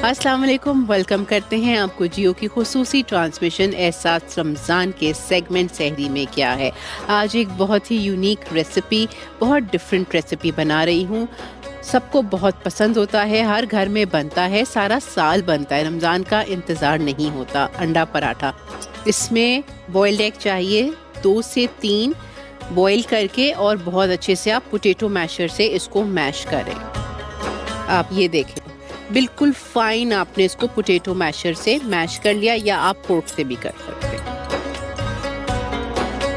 अस्सलाम वालेकुम, वेलकम करते हैं आपको जियो की खुसूसी ट्रांसमिशन एहसास रमज़ान के सेगमेंट सहरी में क्या है। आज एक बहुत ही यूनिक रेसिपी, बहुत डिफरेंट रेसिपी बना रही हूँ। सबको बहुत पसंद होता है, हर घर में बनता है, सारा साल बनता है, रमज़ान का इंतज़ार नहीं होता। अंडा पराठा, इसमें बॉइल्ड एग चाहिए 2 से 3 बॉईल करके, और बहुत अच्छे से आप पोटैटो मैशर से इसको मैश करें। आप ये देखें, बिल्कुल फाइन आपने इसको पोटैटो मैशर से मैश कर लिया, या आप फोर्क से भी कर सकते हैं।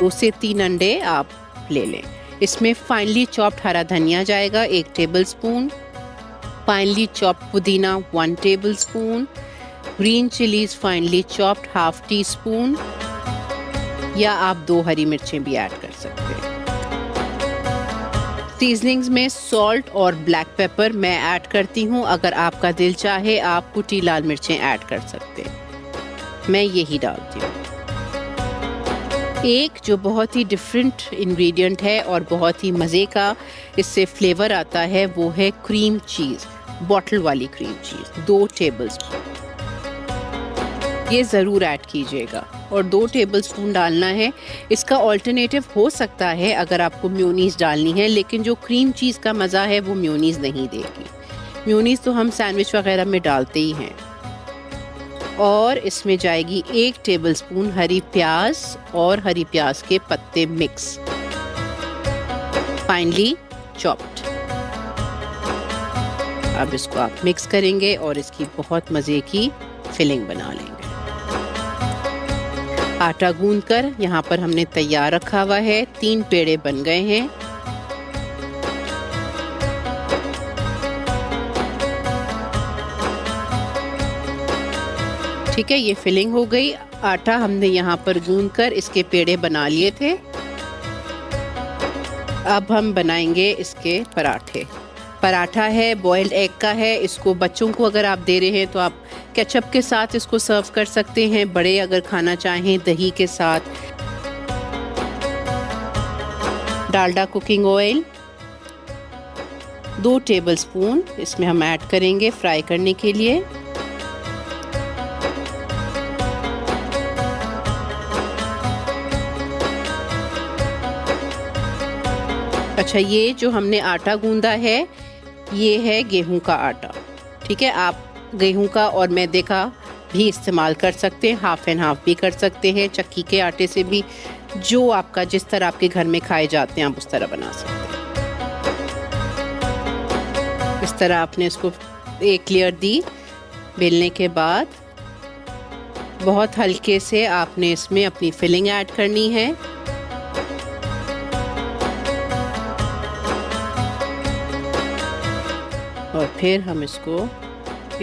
2 से 3 अंडे आप ले लें। इसमें फाइनली चॉप्ड हरा धनिया जाएगा 1 टेबलस्पून, फाइनली चॉप्ड पुदीना 1 tablespoon, green chillies finally chopped ½ teaspoon, या आप 2 हरी मिर्चें भी ऐड कर सकते हैं। सीजनिंग्स में सॉल्ट और ब्लैक पेपर मैं ऐड करती हूँ, अगर आपका दिल चाहे आप कुटी लाल मिर्चें ऐड कर सकते हैं, मैं यही डालती हूँ। एक जो बहुत ही डिफरेंट इंग्रेडिएंट है और बहुत ही मज़े का इससे फ्लेवर आता है, वो है क्रीम चीज़, बॉटल वाली क्रीम चीज़ 2 टेबलस्पून, ये ज़रूर ऐड कीजिएगा, और 2 टेबलस्पून डालना है। इसका ऑल्टरनेटिव हो सकता है अगर आपको मेयोनीज़ डालनी है, लेकिन जो क्रीम चीज़ का मज़ा है वो मेयोनीज़ नहीं देगी। मेयोनीज़ तो हम सैंडविच वगैरह में डालते ही हैं। और इसमें जाएगी 1 टेबलस्पून हरी प्याज और हरी प्याज के पत्ते मिक्स, फाइनली चॉप्ड। अब इसको आप मिक्स करेंगे और इसकी बहुत मज़े की फिलिंग बना लेंगे। आटा गूंदकर यहाँ पर हमने तैयार रखा हुआ है, 3 पेड़े बन गए हैं। ठीक है, ये फिलिंग हो गई। आटा हमने यहाँ पर गूंदकर इसके पेड़े बना लिए थे। अब हम बनाएंगे इसके पराठे। पराठा है, बॉइल्ड एग का है। इसको बच्चों को अगर आप दे रहे हैं तो आप केचप के साथ इसको सर्व कर सकते हैं, बड़े अगर खाना चाहें दही के साथ। डालडा कुकिंग ऑयल 2 टेबलस्पून इसमें हम ऐड करेंगे फ्राई करने के लिए। अच्छा, ये जो हमने आटा गूंदा है ये है गेहूं का आटा। ठीक है, आप गेहूं का और मैदे का भी इस्तेमाल कर सकते हैं, हाफ एंड हाफ भी कर सकते हैं, चक्की के आटे से भी, जो आपका जिस तरह आपके घर में खाए जाते हैं आप उस तरह बना सकते हैं। इस तरह आपने इसको एक लेयर दी। बेलने के बाद बहुत हल्के से आपने इसमें अपनी फिलिंग ऐड करनी है। और फिर हम इसको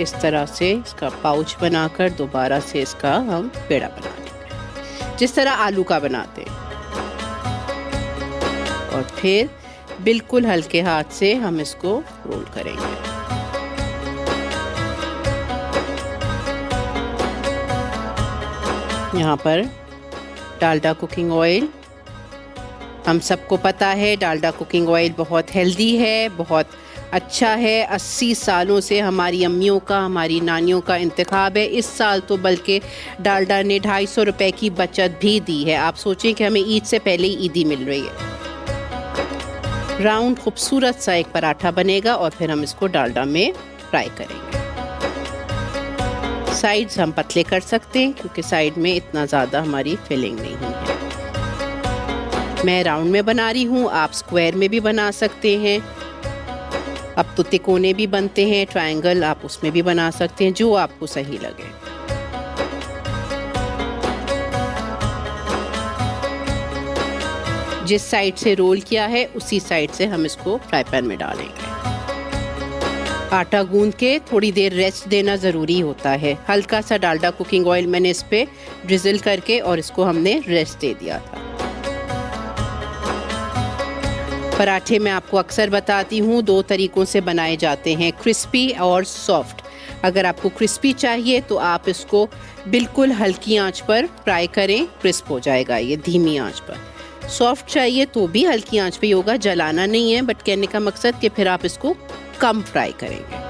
इस तरह से इसका पाउच बनाकर दोबारा से इसका हम पेड़ा बना लेंगे, जिस तरह आलू का बनाते हैं। और फिर बिल्कुल हल्के हाथ से हम इसको रोल करेंगे। यहाँ पर डालडा कुकिंग ऑयल, हम सबको पता है डालडा कुकिंग ऑयल बहुत हेल्दी है, बहुत अच्छा है। 80 सालों से हमारी अम्मियों का, हमारी नानियों का इंतखाब है। इस साल तो बल्कि डालडा ने 250 रुपए की बचत भी दी है। आप सोचें कि हमें ईद से पहले ही ईदी मिल रही है। राउंड खूबसूरत सा एक पराठा बनेगा, और फिर हम इसको डालडा में फ्राई करेंगे। साइड्स हम पतले कर सकते हैं क्योंकि साइड में इतना ज़्यादा हमारी फिलिंग नहीं है। मैं राउंड में बना रही हूँ, आप स्क्वायर में भी बना सकते हैं। अब तो तिकोने भी बनते हैं, ट्रायंगल आप उसमें भी बना सकते हैं, जो आपको सही लगे। जिस साइड से रोल किया है उसी साइड से हम इसको फ्राई पैन में डालेंगे। आटा गूंद के थोड़ी देर रेस्ट देना ज़रूरी होता है। हल्का सा डालडा कुकिंग ऑयल मैंने इस पे ड्रिजल करके और इसको हमने रेस्ट दे दिया था। पराठे मैं आपको अक्सर बताती हूँ 2 तरीक़ों से बनाए जाते हैं, क्रिस्पी और सॉफ्ट। अगर आपको क्रिस्पी चाहिए तो आप इसको बिल्कुल हल्की आंच पर फ्राई करें, क्रिस्प हो जाएगा ये धीमी आंच पर। सॉफ्ट चाहिए तो भी हल्की आंच पे होगा, जलाना नहीं है, बट कहने का मकसद कि फिर आप इसको कम फ्राई करेंगे।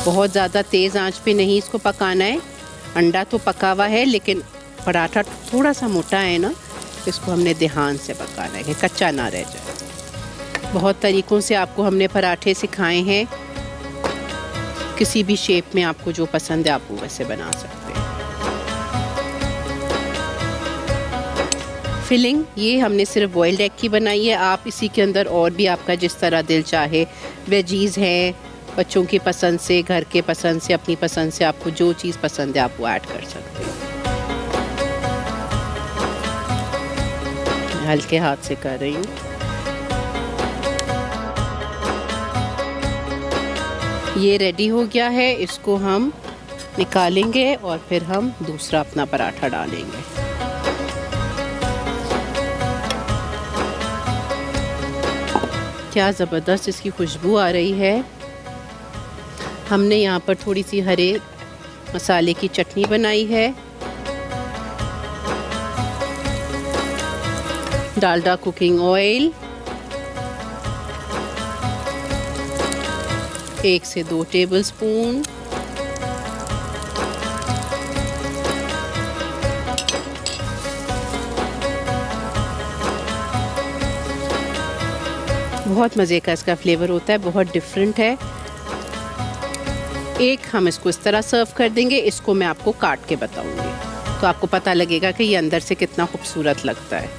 बहुत ज़्यादा तेज़ आंच पे नहीं इसको पकाना है। अंडा तो पका हुआ है लेकिन पराठा थोड़ा सा मोटा है ना, इसको हमने ध्यान से पकाना है कि कच्चा ना रह जाए। बहुत तरीक़ों से आपको हमने पराठे सिखाए हैं, किसी भी शेप में आपको जो पसंद है आप वो वैसे बना सकते हैं। फिलिंग ये हमने सिर्फ बॉइल्ड एग की बनाई है, आप इसी के अंदर और भी आपका जिस तरह दिल चाहे, वेजीज़ हैं, बच्चों की पसंद से, घर के पसंद से, अपनी पसंद से, आपको जो चीज़ पसंद है आप वो ऐड कर सकते हैं। हल्के हाथ से कर रही हूँ। ये रेडी हो गया है, इसको हम निकालेंगे और फिर हम दूसरा अपना पराठा डालेंगे। क्या ज़बरदस्त इसकी खुशबू आ रही है। हमने यहाँ पर थोड़ी सी हरे मसाले की चटनी बनाई है, डालडा कुकिंग ऑयल 1 से 2 टेबलस्पून, बहुत मज़े का इसका फ्लेवर होता है, बहुत डिफरेंट है। एक हम इसको इस तरह सर्व कर देंगे, इसको मैं आपको काट के बताऊंगी तो आपको पता लगेगा कि ये अंदर से कितना खूबसूरत लगता है।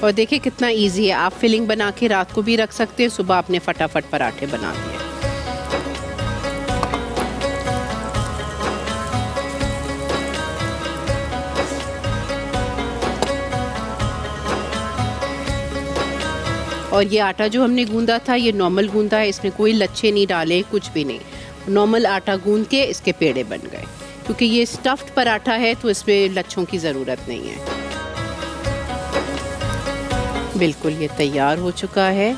और देखिए कितना इजी है, आप फिलिंग बना के रात को भी रख सकते हैं, सुबह आपने फटाफट पराठे बना दिए। और ये आटा जो हमने गूंदा था ये नॉर्मल गूंदा है, इसमें कोई लच्छे नहीं डाले, कुछ भी नहीं, नॉर्मल आटा गूंद के इसके पेड़े बन गए। क्योंकि ये स्टफ्ड पराठा है तो इसमें लच्छों की ज़रूरत नहीं है। बिल्कुल ये तैयार हो चुका है।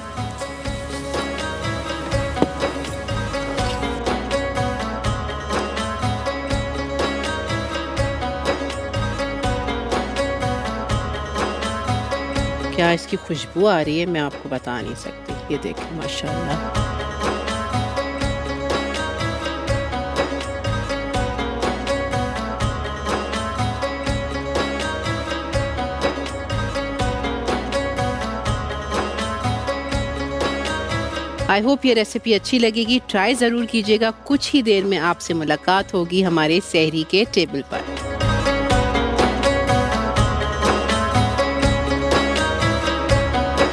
क्या इसकी खुशबू आ रही है, मैं आपको बता नहीं सकती। ये देखिए माशाल्लाह। आई होप ये रेसिपी अच्छी लगेगी, ट्राई ज़रूर कीजिएगा। कुछ ही देर में आपसे मुलाकात होगी हमारे सहरी के टेबल पर।